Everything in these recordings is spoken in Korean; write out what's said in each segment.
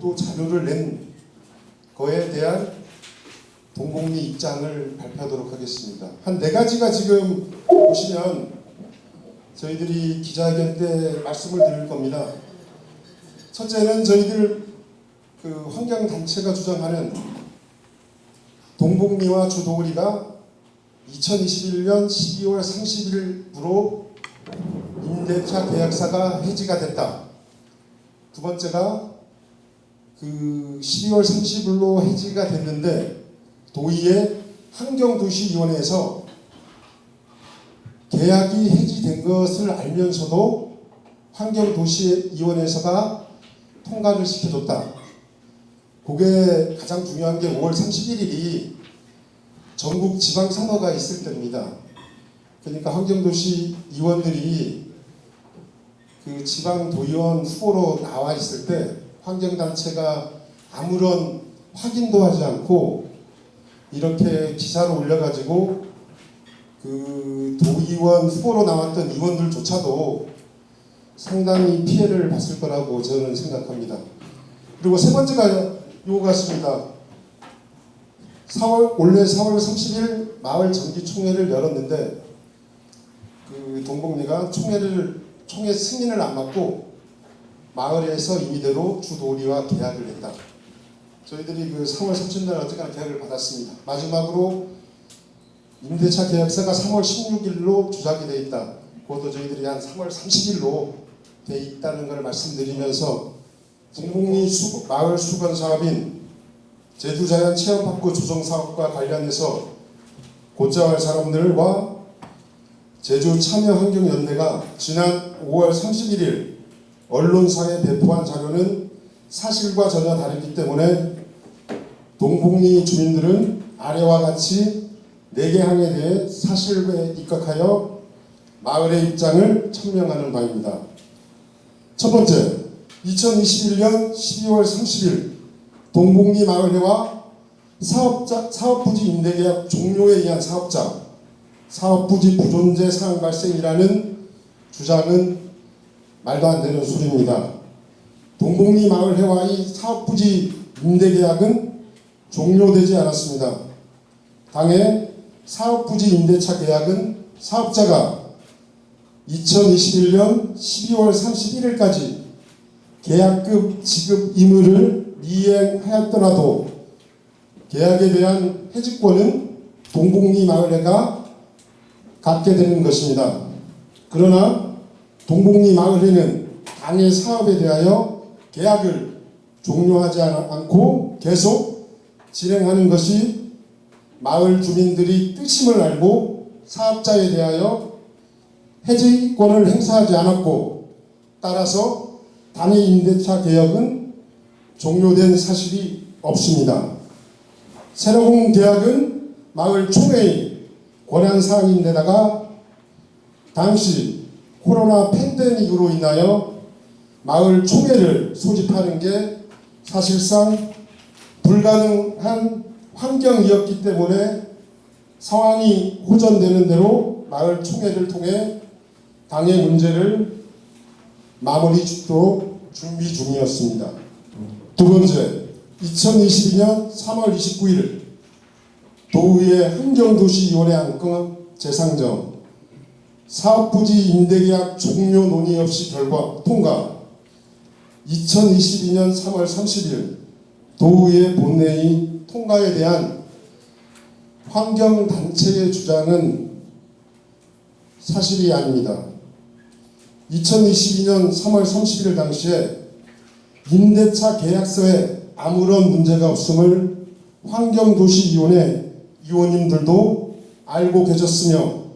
또 자료를 낸 거에 대한 동복리 입장을 발표하도록 하겠습니다. 한 4가지가 지금 보시면 저희들이 기자회견 때 말씀을 드릴 겁니다. 첫째는 저희들 그 환경단체가 주장하는 동복리와 주도리가 2021년 12월 30일부로 임대차 계약사가 해지가 됐다. 두 번째가 그 12월 30일로 해지가 됐는데 도의회 환경도시위원회에서 계약이 해지된 것을 알면서도 환경도시위원회에서가 통과를 시켜줬다. 그게 가장 중요한 게 5월 31일이 전국 지방선거가 있을 때입니다. 그러니까 환경도시 의원들이 그 지방도의원 후보로 나와 있을 때 환경단체가 아무런 확인도 하지 않고 이렇게 기사를 올려가지고 그 도의원 후보로 나왔던 의원들조차도 상당히 피해를 봤을 거라고 저는 생각합니다. 그리고 세 번째가 이거 같습니다. 올해 4월 30일 마을 정기총회를 열었는데 그 동복리가 총회 승인을 안 받고 마을에서 임의대로 주도리와 계약을 했다. 저희들이 그 3월 30일 날 어쨌거나 계약을 받았습니다. 마지막으로 임대차 계약서가 3월 16일로 조작이 돼 있다. 그것도 저희들이 한 3월 30일로 돼 있다는 걸 말씀드리면서 동복리 마을 수건 사업인 제주자연 체험파크 조성 사업과 관련해서 곧자 할 사람들과 제주참여환경연대가 지난 5월 31일 언론사에 배포한 자료는 사실과 전혀 다르기 때문에 동복리 주민들은 아래와 같이 4개 항에 대해 사실에 입각하여 마을의 입장을 천명하는 바입니다. 첫 번째, 2021년 12월 30일 동복리 마을회와 사업부지 임대계약 종료에 의한 사업부지 부존재 사항 발생이라는 주장은 말도 안 되는 소리입니다. 동복리 마을회와의 사업부지 임대계약은 종료되지 않았습니다. 당해 사업부지 임대차 계약은 사업자가 2021년 12월 31일까지 계약금 지급 의무를 미행하였더라도 계약에 대한 해지권은 동복리 마을회가 갖게 되는 것입니다. 그러나 동복리 마을회는 당해 사업에 대하여 계약을 종료하지 않고 계속 진행하는 것이 마을 주민들이 뜻임을 알고 사업자에 대하여 해지권을 행사하지 않았고 따라서 당해 임대차 계약은 종료된 사실이 없습니다. 새로운 계약은 마을 총회의 권한사항인데다가 당시 코로나 팬데믹으로 인하여 마을 총회를 소집하는 게 사실상 불가능한 환경이었기 때문에 상황이 호전되는 대로 마을 총회를 통해 당의 문제를 마무리 짓도록 준비 중이었습니다. 두 번째, 2022년 3월 29일 도의회 환경도시위원회 안건 재상정 사업부지 임대계약 종료 논의 없이 결과 통과 2022년 3월 30일 도의회 본회의 통과에 대한 환경단체의 주장은 사실이 아닙니다. 2022년 3월 30일 당시에 임대차 계약서에 아무런 문제가 없음을 환경도시위원회 위원님들도 알고 계셨으며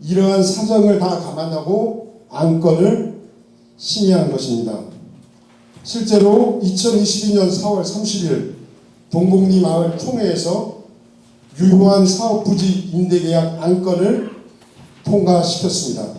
이러한 사정을 다 감안하고 안건을 심의한 것입니다. 실제로 2022년 4월 30일 동복리 마을 총회에서 유효한 사업부지 임대계약 안건을 통과시켰습니다.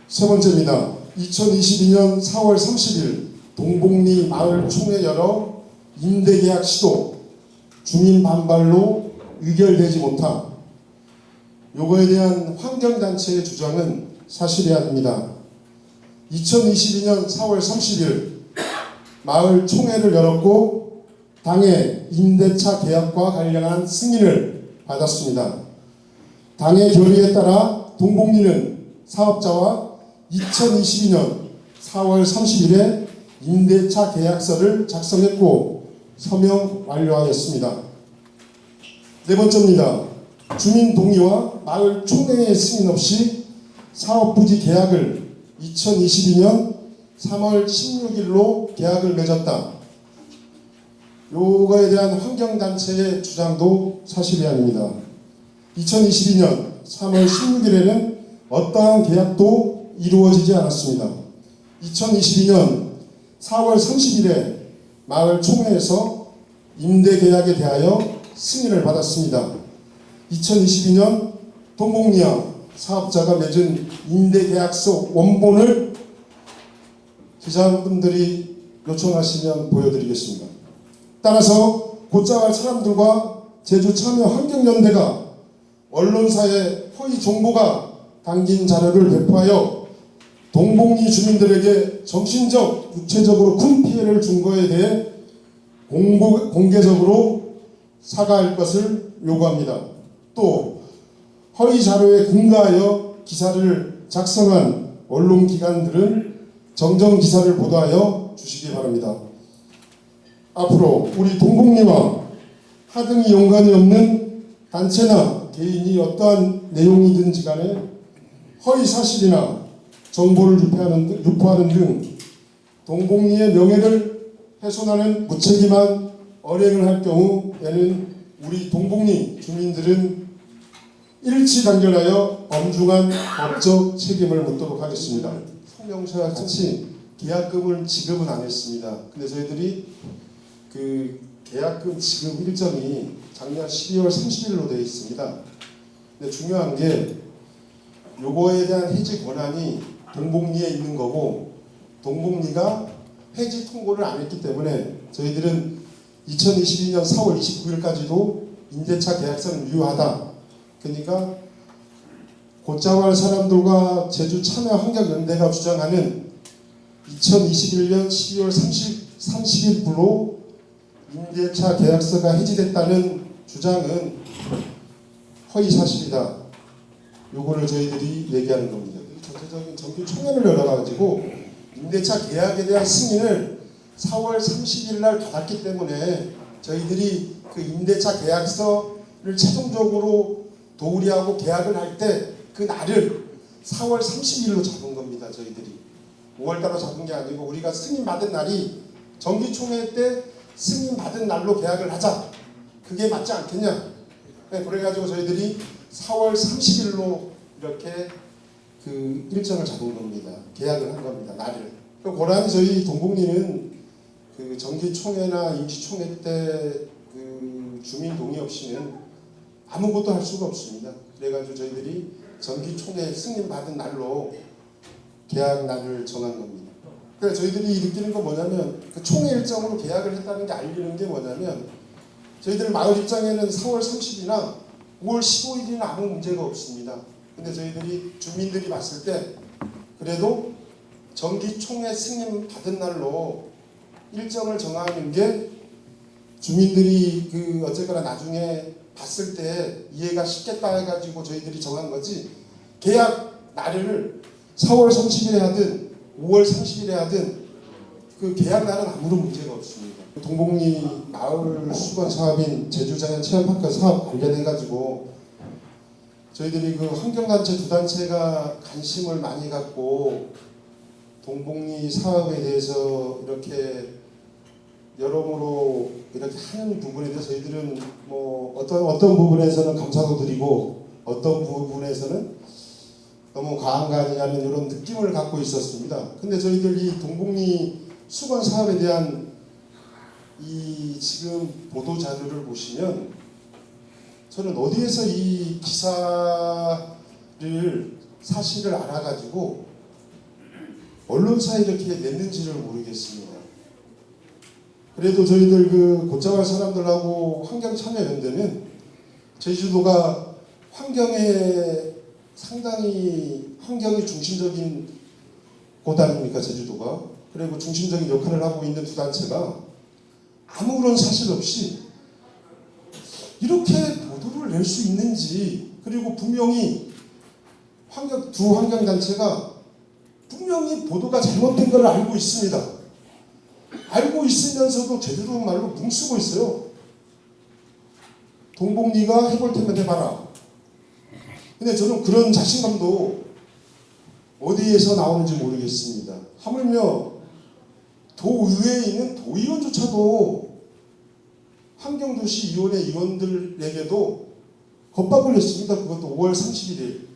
세 번째입니다. 2022년 4월 30일 동복리 마을 총회 열어 임대계약 시도 주민 반발로 의결되지 못함. 요거에 대한 환경단체의 주장은 사실이 아닙니다. 2022년 4월 30일 마을 총회를 열었고 당의 임대차 계약과 관련한 승인을 받았습니다. 당의 결의에 따라 동복리는 사업자와 2022년 4월 30일에 임대차 계약서를 작성했고 서명 완료하였습니다. 네 번째입니다. 주민 동의와 마을 총회의 승인 없이 사업 부지 계약을 2022년 3월 16일로 계약을 맺었다. 요거에 대한 환경단체의 주장도 사실이 아닙니다. 2022년 3월 16일에는 어떠한 계약도 이루어지지 않았습니다. 2022년 4월 30일에 마을 총회에서 임대 계약에 대하여 승인을 받았습니다. 2022년 동복리와 사업자가 맺은 임대 계약서 원본을 기자분들이 요청하시면 보여드리겠습니다. 따라서 곧자 갈 사람들과 제주참여환경연대가 언론사에 허위 정보가 담긴 자료를 배포하여 동복리 주민들에게 정신적, 육체적으로 큰 피해를 준 것에 대해 공개적으로 사과할 것을 요구합니다. 또 허위 자료에 근거하여 기사를 작성한 언론기관들은 정정 기사를 보도하여 주시기 바랍니다. 앞으로 우리 동복리와 하등이 연관이 없는 단체나 개인이 어떠한 내용이든지 간에 허위 사실이나 정보를 유포하는 등 동복리의 명예를 훼손하는 무책임한 언행을 할 경우에는 우리 동복리 주민들은 일치단결하여 엄중한 법적 책임을 묻도록 하겠습니다. 성명서와 같이 계약금을 지급은 안 했습니다. 근데 저희들이 그 계약금 지급 일정이 작년 12월 30일로 되어 있습니다. 근데 중요한 게 요거에 대한 해지 권한이 동복리에 있는 거고 동복리가 해지 통보를 안 했기 때문에 저희들은 2022년 4월 29일까지도 임대차 계약서는 유효하다. 그러니까 곧자 갈 사람들과 제주참여환경연대가 주장하는 2021년 12월 30일부로 임대차 계약서가 해지됐다는 주장은 허위 사실이다. 요거를 저희들이 얘기하는 겁니다. 전체적인 정기 총회를 열어가지고 임대차 계약에 대한 승인을 4월 30일 날 받았기 때문에 저희들이 그 임대차 계약서를 최종적으로 도우리하고 계약을 할 때 그 날을 4월 30일로 잡은 겁니다. 저희들이 5월달로 잡은 게 아니고 우리가 승인 받은 날이 정기총회 때 승인 받은 날로 계약을 하자. 그게 맞지 않겠냐? 네, 그래가지고 저희들이 4월 30일로 이렇게 그 일정을 잡은 겁니다. 계약을 한 겁니다. 날을. 고라니 저희 동복리는 그 정기총회나 임시총회 때 그 주민 동의 없이는 아무것도 할 수가 없습니다. 그래가지고 저희들이 정기총회 승인받은 날로 계약 날을 정한 겁니다. 그러니까 저희들이 느끼는 건 뭐냐면 그 총회 일정으로 계약을 했다는 게 알리는 게 뭐냐면 저희들 마을 입장에는 4월 30일이나 5월 15일이나 아무 문제가 없습니다. 근데 저희들이 주민들이 봤을 때 그래도 정기총회 승인 받은 날로 일정을 정하는 게 주민들이 그 어쨌거나 나중에 봤을 때 이해가 쉽겠다 해가지고 저희들이 정한 거지 계약 날을 4월 30일에 하든 5월 30일에 하든 그 계약 날은 아무런 문제가 없습니다. 동복리 마을 수건 사업인 제주자연 체험파크 사업 관련해가지고 저희들이 그 환경단체 두 단체가 관심을 많이 갖고 동복리 사업에 대해서 이렇게 여러모로 이렇게 하는 부분에 대해서 저희들은 뭐 어떤 부분에서는 감사도 드리고 어떤 부분에서는 너무 과한 거 아니냐는 이런 느낌을 갖고 있었습니다. 근데 저희들 이 동복리 수건 사업에 대한 이 지금 보도 자료를 보시면 저는 어디에서 이 기사를 사실을 알아가지고 언론사에 이렇게 냈는지를 모르겠습니다. 그래도 저희들 그 곧자 갈 사람들하고 환경참여연대는 제주도가 환경에 상당히 환경이 중심적인 곳 아닙니까 제주도가. 그리고 중심적인 역할을 하고 있는 두 단체가 아무런 사실 없이 이렇게 보도를 낼 수 있는지, 그리고 분명히 두 환경단체가 분명히 보도가 잘못된 걸 알고 있습니다. 알고 있으면서도 제대로 말로 뭉쓰고 있어요. 동복리가 해볼 테면 해봐라. 근데 저는 그런 자신감도 어디에서 나오는지 모르겠습니다. 하물며 도의회에 있는 도의원조차도 환경도시위원회 의원들에게도 겁박을 냈습니다. 그것도 5월 31일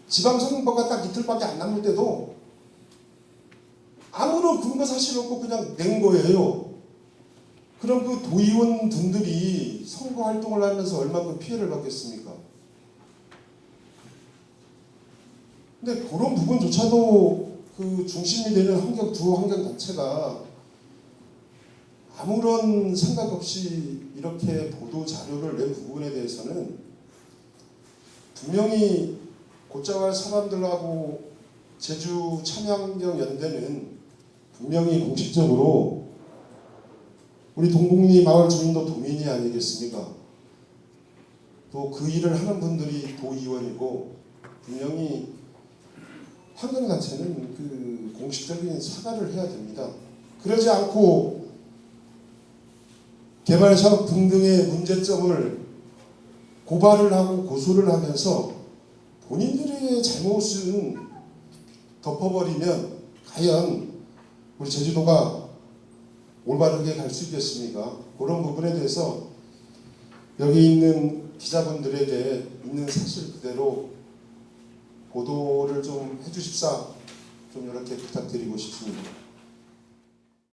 지방선거가 딱 이틀밖에 안 남을 때도 아무런 근거 사실 없고 그냥 낸 거예요. 그럼 그 도의원 분들이 선거 활동을 하면서 얼마큼 피해를 받겠습니까? 근데 그런 부분조차도 그 중심이 되는 두 환경단체가 아무런 생각 없이 이렇게 보도 자료를 낸 부분에 대해서는 분명히 곧자갈 사람들하고 제주 참여환경연대는 분명히 공식적으로 우리 동복리 마을 주민도 도민이 아니겠습니까? 또 그 일을 하는 분들이 도의원이고, 분명히 환경단체는 그 공식적인 사과를 해야 됩니다. 그러지 않고 개발사업 등등의 문제점을 고발을 하고 고소를 하면서 본인들의 잘못은 덮어버리면 과연 우리 제주도가 올바르게 갈 수 있겠습니까? 그런 부분에 대해서 여기 있는 기자분들에게 있는 사실 그대로 보도를 좀 해주십사, 좀 이렇게 부탁드리고 싶습니다.